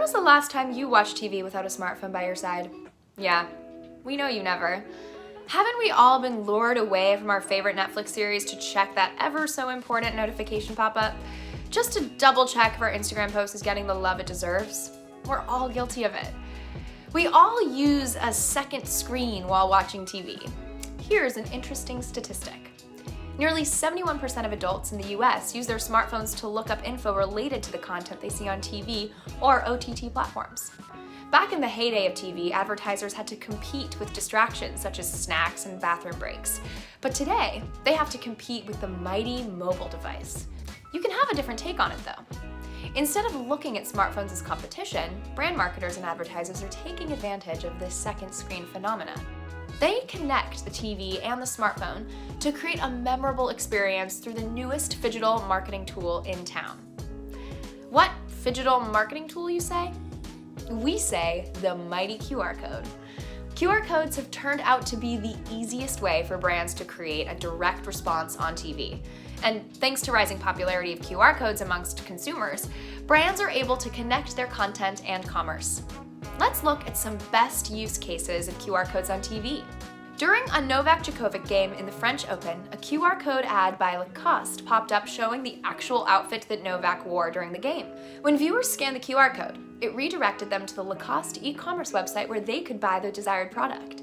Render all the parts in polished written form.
When was the last time you watched TV without a smartphone by your side? Yeah, we know you never. Haven't we all been lured away from our favorite Netflix series to check that ever so important notification pop-up? Just to double check if our Instagram post is getting the love it deserves? We're all guilty of it. We all use a second screen while watching TV. Here's an interesting statistic. Nearly 71% of adults in the US use their smartphones to look up info related to the content they see on TV or OTT platforms. Back in the heyday of TV, advertisers had to compete with distractions such as snacks and bathroom breaks. But today, they have to compete with the mighty mobile device. You can have a different take on it though. Instead of looking at smartphones as competition, brand marketers and advertisers are taking advantage of this second screen phenomena. They connect the TV and the smartphone to create a memorable experience through the newest phygital marketing tool in town. What phygital marketing tool, you say? We say the mighty QR code. QR codes have turned out to be the easiest way for brands to create a direct response on TV. And thanks to rising popularity of QR codes amongst consumers, brands are able to connect their content and commerce. Let's look at some best use cases of QR codes on TV. During a Novak Djokovic game in the French Open, a QR code ad by Lacoste popped up showing the actual outfit that Novak wore during the game. When viewers scanned the QR code, it redirected them to the Lacoste e-commerce website where they could buy the desired product.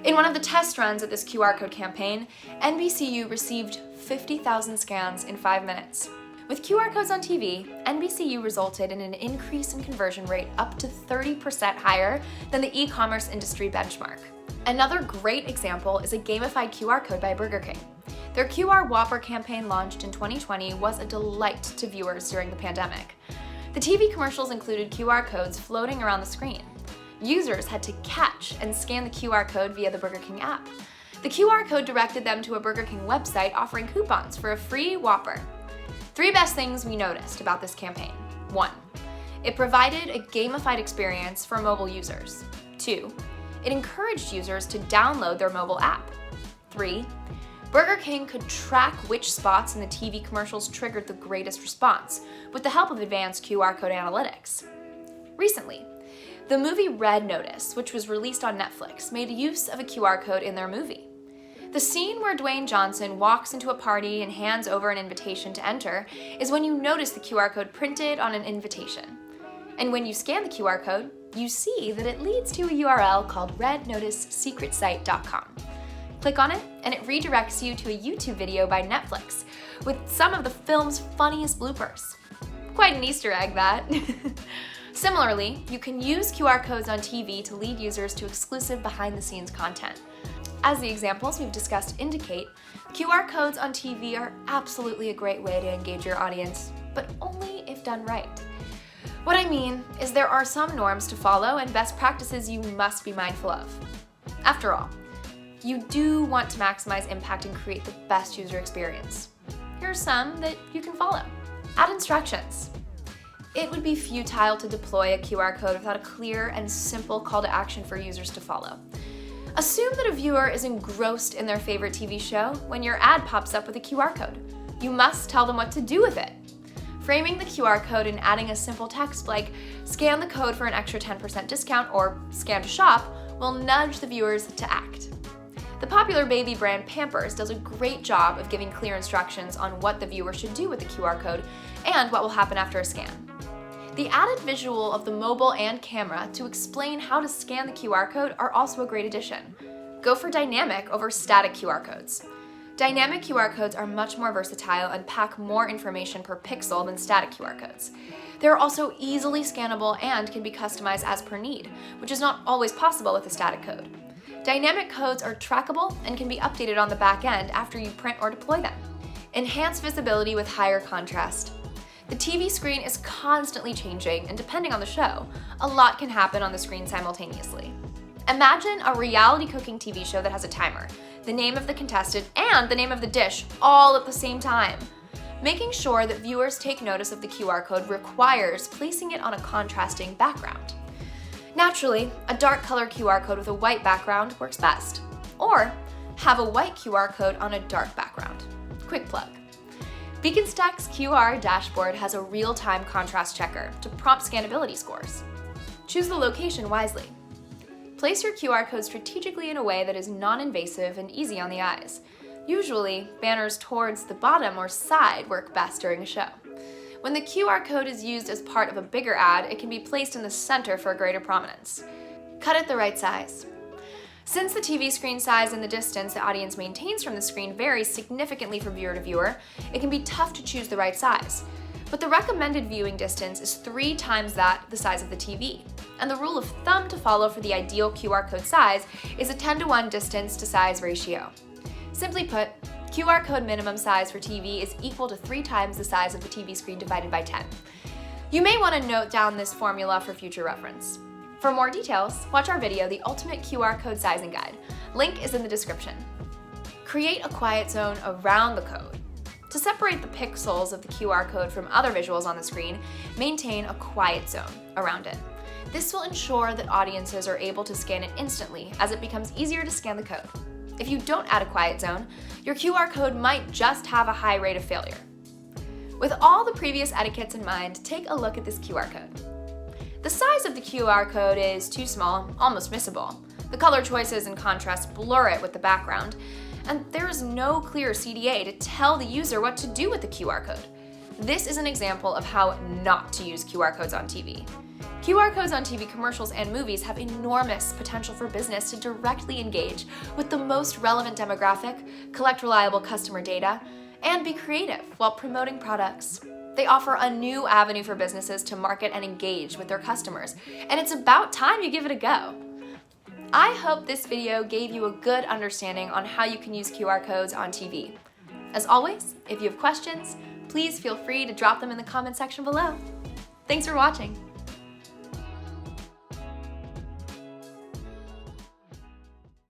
In one of the test runs of this QR code campaign, NBCU received 50,000 scans in 5 minutes. With QR codes on TV, NBCU resulted in an increase in conversion rate up to 30% higher than the e-commerce industry benchmark. Another great example is a gamified QR code by Burger King. Their QR Whopper campaign launched in 2020 was a delight to viewers during the pandemic. The TV commercials included QR codes floating around the screen. Users had to catch and scan the QR code via the Burger King app. The QR code directed them to a Burger King website offering coupons for a free Whopper. 3 best things we noticed about this campaign. 1. It provided a gamified experience for mobile users. 2. It encouraged users to download their mobile app. 3. Burger King could track which spots in the TV commercials triggered the greatest response with the help of advanced QR code analytics. Recently, the movie Red Notice, which was released on Netflix, made use of a QR code in their movie. The scene where Dwayne Johnson walks into a party and hands over an invitation to enter is when you notice the QR code printed on an invitation. And when you scan the QR code, you see that it leads to a URL called rednoticesecretsite.com. Click on it and it redirects you to a YouTube video by Netflix with some of the film's funniest bloopers. Quite an Easter egg, that. Similarly, you can use QR codes on TV to lead users to exclusive behind-the-scenes content. As the examples we've discussed indicate, QR codes on TV are absolutely a great way to engage your audience, but only if done right. What I mean is there are some norms to follow and best practices you must be mindful of. After all, you do want to maximize impact and create the best user experience. Here are some that you can follow. Add instructions. It would be futile to deploy a QR code without a clear and simple call to action for users to follow. Assume that a viewer is engrossed in their favorite TV show when your ad pops up with a QR code. You must tell them what to do with it. Framing the QR code and adding a simple text like "scan the code for an extra 10% discount" or "scan to shop" will nudge the viewers to act. The popular baby brand Pampers does a great job of giving clear instructions on what the viewer should do with the QR code and what will happen after a scan. The added visual of the mobile and camera to explain how to scan the QR code are also a great addition. Go for dynamic over static QR codes. Dynamic QR codes are much more versatile and pack more information per pixel than static QR codes. They are also easily scannable and can be customized as per need, which is not always possible with a static code. Dynamic codes are trackable and can be updated on the back end after you print or deploy them. Enhance visibility with higher contrast. The TV screen is constantly changing, and depending on the show, a lot can happen on the screen simultaneously. Imagine a reality cooking TV show that has a timer, the name of the contestant, and the name of the dish all at the same time. Making sure that viewers take notice of the QR code requires placing it on a contrasting background. Naturally, a dark color QR code with a white background works best. Or have a white QR code on a dark background. Quick plug. Beaconstack's QR dashboard has a real-time contrast checker to prompt scannability scores. Choose the location wisely. Place your QR code strategically in a way that is non-invasive and easy on the eyes. Usually, banners towards the bottom or side work best during a show. When the QR code is used as part of a bigger ad, it can be placed in the center for greater prominence. Cut it the right size. Since the TV screen size and the distance the audience maintains from the screen varies significantly from viewer to viewer, it can be tough to choose the right size. But the recommended viewing distance is 3 times the size of the TV. And the rule of thumb to follow for the ideal QR code size is a 10-to-1 distance to size ratio. Simply put, QR code minimum size for TV is equal to 3 times the size of the TV screen divided by 10. You may want to note down this formula for future reference. For more details, watch our video, The Ultimate QR Code Sizing Guide. Link is in the description. Create a quiet zone around the code. To separate the pixels of the QR code from other visuals on the screen, maintain a quiet zone around it. This will ensure that audiences are able to scan it instantly as it becomes easier to scan the code. If you don't add a quiet zone, your QR code might just have a high rate of failure. With all the previous etiquettes in mind, take a look at this QR code. The size of the QR code is too small, almost missable. The color choices and contrast blur it with the background, and there is no clear CDA to tell the user what to do with the QR code. This is an example of how not to use QR codes on TV. QR codes on TV commercials and movies have enormous potential for business to directly engage with the most relevant demographic, collect reliable customer data, and be creative while promoting products. They offer a new avenue for businesses to market and engage with their customers, and it's about time you give it a go. I hope this video gave you a good understanding on how you can use QR codes on TV. As always, if you have questions, please feel free to drop them in the comment section below. Thanks for watching.